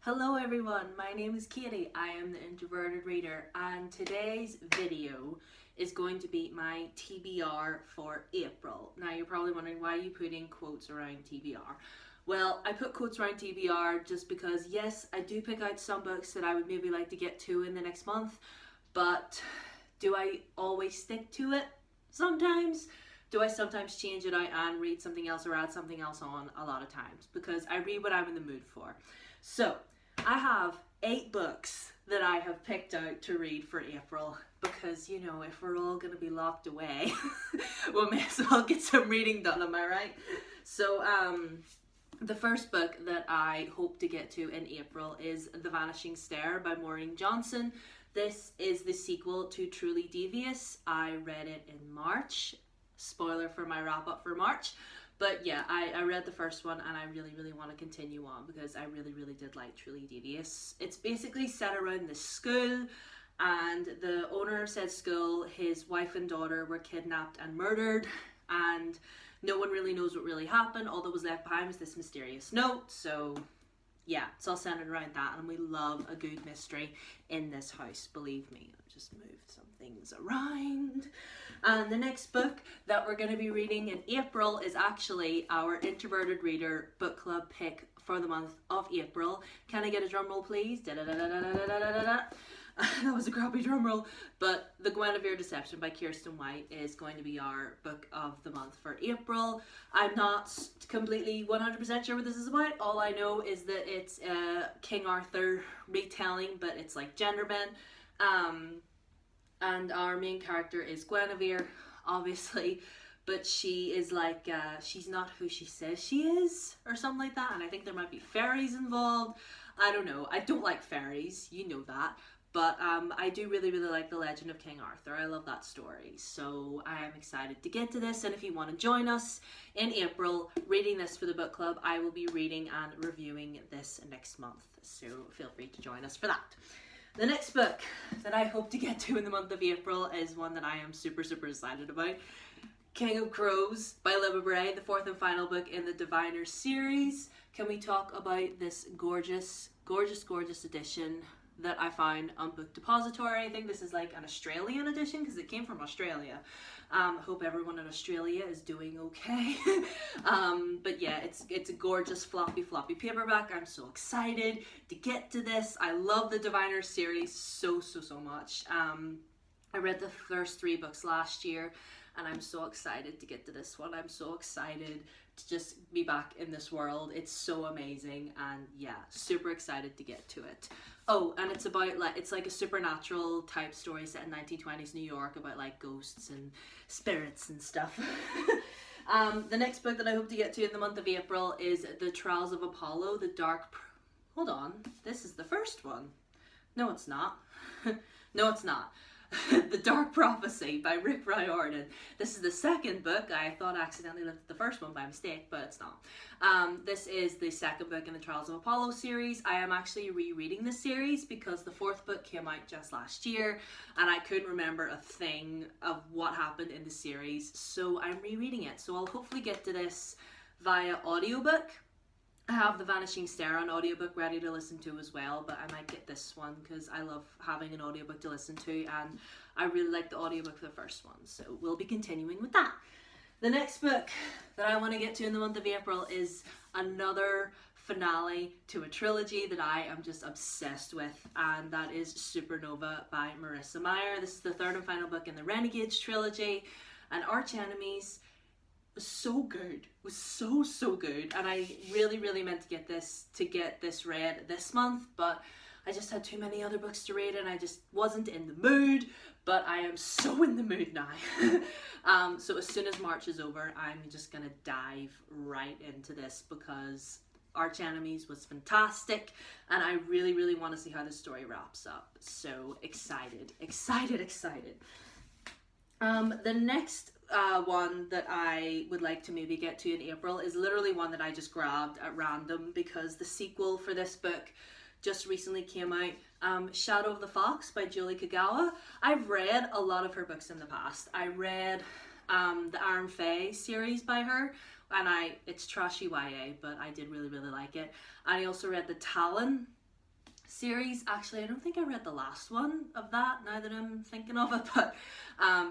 Hello everyone, my name is Katie. I am the Introverted Reader, and today's video is going to be my TBR for April. Now you're probably wondering why you put in quotes around TBR. Well, I put quotes around TBR just because yes, I do pick out some books that I would maybe like to get to in the next month, but do I always stick to it? Sometimes. Do I sometimes change it out and read something else or add something else on? A lot of times, because I read what I'm in the mood for. So I have 8 books that I have picked out to read for April because, you know, if we're all going to be locked away, we may as well get some reading done, am I right? So, the first book that I hope to get to in April is The Vanishing Stair by Maureen Johnson. This is the sequel to Truly Devious. I read it in March. Spoiler for my wrap up for March. But yeah, I read the first one and I really want to continue on because I really did like Truly Devious. It's basically set around this school, and the owner of said school, his wife and daughter were kidnapped and murdered, and no one really knows what really happened. All that was left behind was this mysterious note. So yeah, it's all centered around that, and we love a good mystery in this house, believe me. I've just moved some things around. And the next book that we're going to be reading in April is actually our Introverted Reader book club pick for the month of April. Can I get a drum roll, please? Da-da-da-da-da-da-da-da-da. That was a crappy drum roll. But The Guinevere Deception by Kirsten White is going to be our book of the month for April. I'm not completely 100% sure what this is about. All I know is that it's a King Arthur retelling, but it's like genderbend. And our main character is Guinevere, obviously, but she is like, she's not who she says she is, or something like that, and I think there might be fairies involved. I don't know. I don't like fairies, you know that, but I do really like The Legend of King Arthur. I love that story, so I am excited to get to this, and if you want to join us in April reading this for the book club, I will be reading and reviewing this next month, so feel free to join us for that. The next book that I hope to get to in the month of April is one that I am super excited about. King of Crows by Libba Bray, the 4th and final book in the Diviner series. Can we talk about this gorgeous edition that I found on Book Depository? I think this is like an Australian edition because it came from Australia. Hope everyone in Australia is doing okay. But yeah, it's a gorgeous floppy paperback. I'm so excited to get to this. I love the Diviner series so much. I read the first 3 books last year, and I'm so excited to get to this one. I'm so excited to just be back in this world. It's so amazing, and yeah, super excited to get to it. Oh, and it's about it's like a supernatural type story set in 1920s New York about like ghosts and spirits and stuff. The next book that I hope to get to in the month of April is The Trials of Apollo, the Dark... Hold on, this is the first one. No, it's not. No, it's not. The Dark Prophecy by Rick Riordan. This is the second book. I thought I accidentally looked at the first one by mistake, but it's not. This is the second book in the Trials of Apollo series. I am actually rereading this series because the 4th book came out just last year and I couldn't remember a thing of what happened in the series, so I'm rereading it. So I'll hopefully get to this via audiobook. I have The Vanishing Stair on audiobook ready to listen to as well, but I might get this one because I love having an audiobook to listen to, and I really like the audiobook for the first one, so we'll be continuing with that. The next book that I want to get to in the month of April is another finale to a trilogy that I am just obsessed with, and that is Supernova by Marissa Meyer. This is the 3rd and final book in the Renegades trilogy, and Arch Enemies was so good. Was so good, and I really meant to get this read this month, but I just had too many other books to read and I just wasn't in the mood, but I am so in the mood now. So as soon as March is over, I'm just gonna dive right into this because Arch Enemies was fantastic, and I really want to see how the story wraps up. So excited. The next one that I would like to maybe get to in April is literally one that I just grabbed at random because the sequel for this book just recently came out. Shadow of the Fox by Julie Kagawa. I've read a lot of her books in the past. I read the Iron Fae series by her, and it's trashy YA, but I did really like it. I also read The Talon series. Actually, I don't think I read the last one of that now that I'm thinking of it, but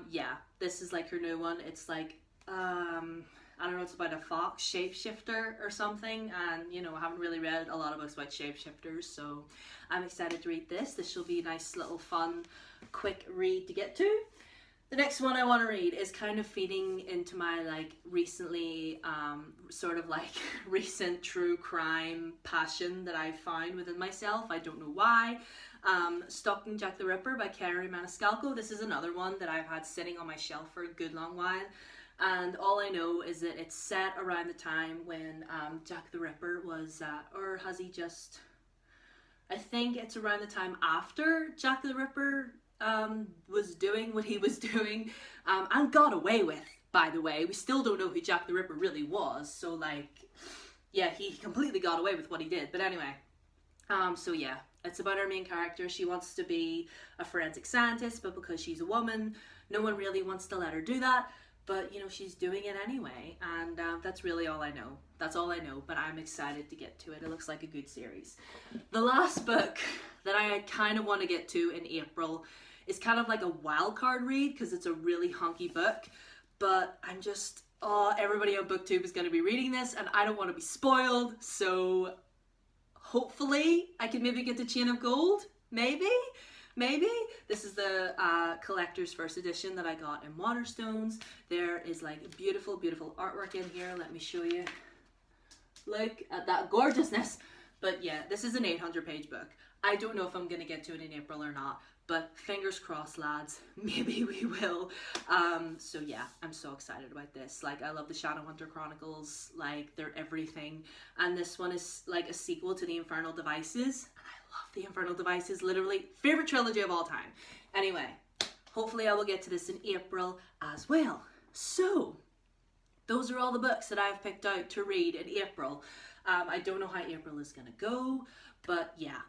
yeah, this is like her new one. It's like I don't know, it's about a fox shapeshifter or something, and you know, I haven't really read a lot of books about shapeshifters, so I'm excited to read this. This will be a nice little fun quick read to get to. The next one I want to read is kind of feeding into my like recently sort of like recent true crime passion that I've found within myself. I don't know why. Stalking Jack the Ripper by Kerry Maniscalco. This is another one that I've had sitting on my shelf for a good long while, and all I know is that it's set around the time when Jack the Ripper was or has he just, I think it's around the time after Jack the Ripper was doing what he was doing and got away with, by the way. We still don't know who Jack the Ripper really was, so like, yeah, he completely got away with what he did. But anyway, so yeah, it's about our main character. She wants to be a forensic scientist, but because she's a woman, no one really wants to let her do that. But, you know, she's doing it anyway, and that's really all I know. That's all I know, but I'm excited to get to it. It looks like a good series. The last book that I kind of want to get to in April is kind of like a wild card read, because it's a really hunky book, but I'm just, oh, everybody on BookTube is going to be reading this, and I don't want to be spoiled, so hopefully I can maybe get to Chain of Gold, maybe? This is the collector's first edition that I got in Waterstones. There is like beautiful artwork in here. Let me show you. Look at that gorgeousness. But yeah, this is an 800-page book. I don't know if I'm gonna get to it in April or not, but fingers crossed, lads. Maybe we will. So yeah, I'm so excited about this. Like, I love the Shadowhunter Chronicles. Like, they're everything. And this one is like a sequel to the Infernal Devices. Love the Infernal Devices, literally favorite trilogy of all time. Anyway, hopefully I will get to this in April as well. So those are all the books that I've picked out to read in April. I don't know how April is gonna go, but yeah,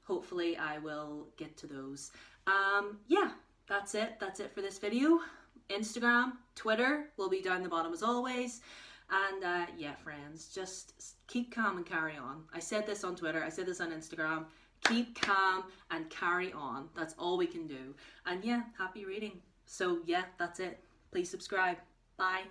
hopefully I will get to those. Yeah, that's it for this video. Instagram, Twitter will be down the bottom as always. And yeah, friends, just keep calm and carry on. I said this on Twitter, I said this on Instagram. Keep calm and carry on. That's all we can do. And yeah, happy reading. So yeah, that's it. Please subscribe. Bye.